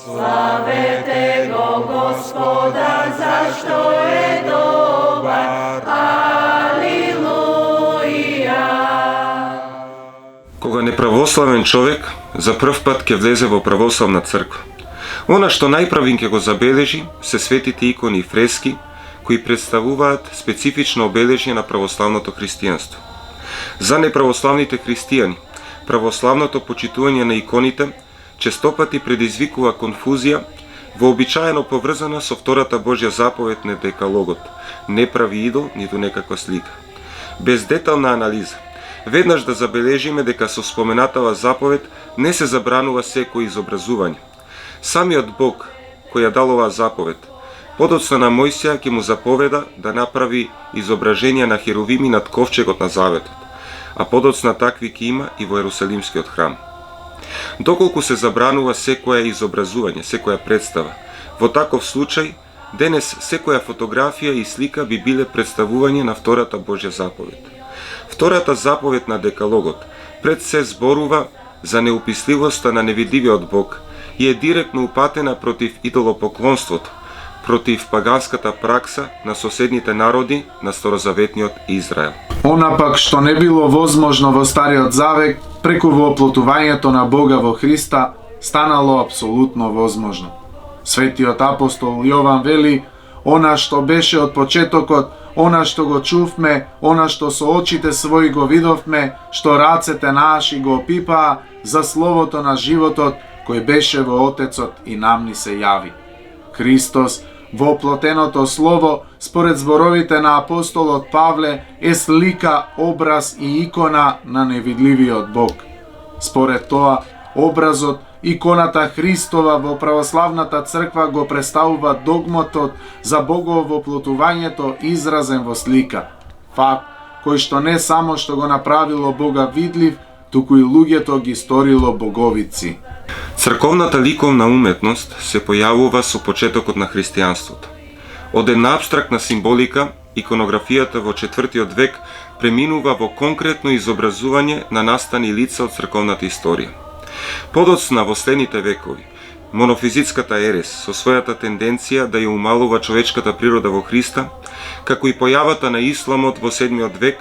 Slavete go Gospoda, zašto je dobar. Алилуја. Кога неправославен човек за прв пат ќе влезе во православна црква, она што најпрвин ќе го забележи се светите икони и фрески кои представуваат специфично обележје на православното христијанство. За неправославните христијани, православното почитување на иконите честопати предизвикува конфузија, вообичаено поврзана со втората Божја заповед на Декалогот: не прави идол, ниту некаква слика. Без детална анализа, веднаш да забележиме дека со споменатава заповед не се забранува секој изобразување. Самиот Бог, кој ја дал оваа заповед, подоцна на Мојсија ќе му заповеда да направи изображение на херувими над ковчегот на заветот, а подоцна такви ќе има и во Ерусалимскиот храм. Доколку се забранува секоја изобразување, секоја представа, во таков случај денес секоја фотографија и слика би биле представување на втората Божја заповед. Втората заповед на Декалогот пред се зборува за неуписливоста на невидливиот Бог и е директно упатена против идолопоклонството, против паганската пракса на соседните народи на старозаветниот Израел. Она пак што не било возможно во Стариот Завет, преку воплотувањето на Бога во Христа, станало апсолутно возможно. Светиот апостол Јован вели: она што беше од почетокот, она што го чувме, она што со очите своји го видовме, што рацете наши го опипаа, за словото на животот кој беше во Отецот и нам ни се јави. Христос, воплотеното Слово, според зборовите на апостолот Павле, е слика, образ и икона на невидливиот Бог. Според тоа, образот, иконата Христова во православната црква го представува догматот за Богово воплотувањето изразен во слика. Факт кој што не само што го направило Бога видлив, туку и луѓето ги сторило боговици. Црковната ликовна уметност се појавува со почетокот на христијанството. Од една апстрактна символика, иконографијата во 4 век преминува во конкретно изобразување на настани лица од црковната историја. Подоцна во следните векови, монофизитската ерес со својата тенденција да ја умалува човечката природа во Христа, како и појавата на исламот во 7 век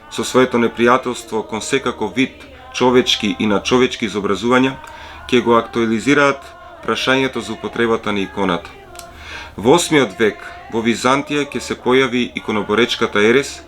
со своето непријателство кон секаков вид човечки и надчовечки изобразувања, ќе го актуализираат прашањето за употребата на иконата. Во 8 век во Византија ќе се појави иконоборечката ерес,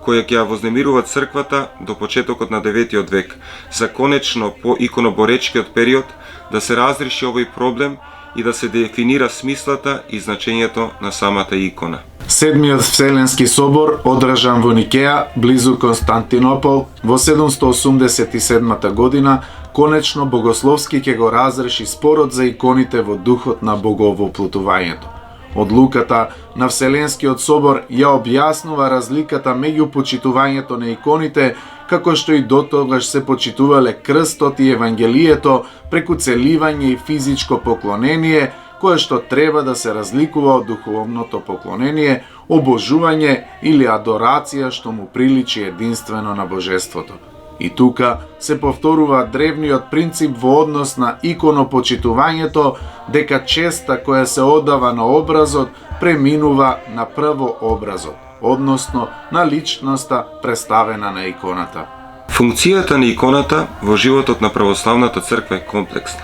која ќе ја вознемирува црквата до почетокот на 9 век, за конечно по иконоборечкиот период да се разреши овој проблем и да се дефинира смислата и значењето на самата икона. Седмиот Вселенски собор, одржан во Никеја, близу Константинопол, во 787 година, конечно богословски ќе го разреши спорот за иконите во духот на боговоплотувањето. Одлуката на Вселенскиот собор ја објаснува разликата меѓу почитувањето на иконите, како што и дотогаш се почитувале крстот и евангелието преку целивање и физичко поклонение, кое што треба да се разликува од духовното поклонение, обожување или адорација што му приличи единствено на божеството. И тука се повторува древниот принцип во однос на иконопочитувањето, дека честа која се одава на образот преминува на прво образот, односно на личноста представена на иконата. Функцијата на иконата во животот на православната црква е комплексна.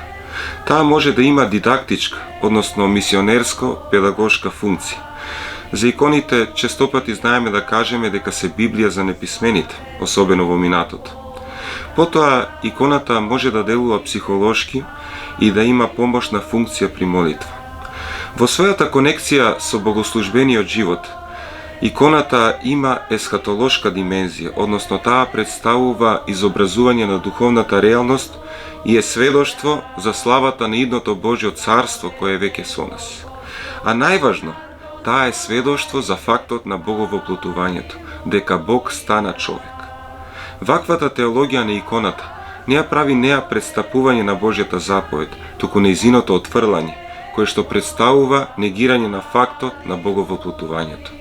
Таа може да има дидактичка, односно мисионерско-педагошка функција. За иконите честопати знаеме да кажеме дека се Библија за неписмените, особено во минатото. Потоа, иконата може да делува психолошки и да има помошна функција при молитва. Во својата конекција со богослужбениот живот, иконата има есхатолошка димензија, односно таа представува изобразување на духовната реалност и е сведоштво за славата на идното Божјо царство кое е веќе со нас. А најважно, таа е сведоштво за фактот на боговоплотувањето, дека Бог стана човек. Ваквата теологија на иконата не ја прави неа претстапување на Божјата заповед, туку нејзиното отфрлање, кое што представува негирање на фактот на боговоплотувањето.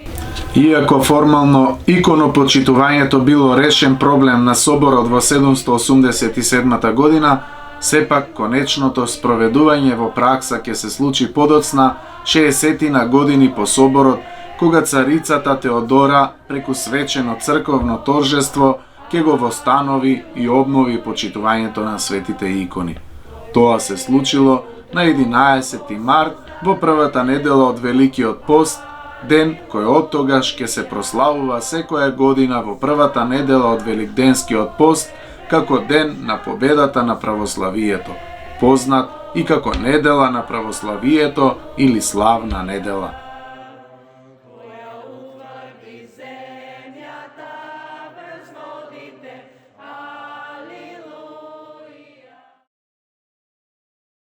Иако формално иконопочитувањето било решен проблем на соборот во 787 година, Сепак, конечното спроведување во пракса ќе се случи подоцна 60 години по соборот, кога царицата Теодора преку свечено црковно торжество ќе го востанови и обнови почитувањето на светите икони. Тоа се случило на 11 март во првата недела од Великиот пост, ден кој оттогаш ќе се прославува секоја година во првата недела од Великденскиот пост, како ден на победата на православието, познат и како недела на православието или славна недела.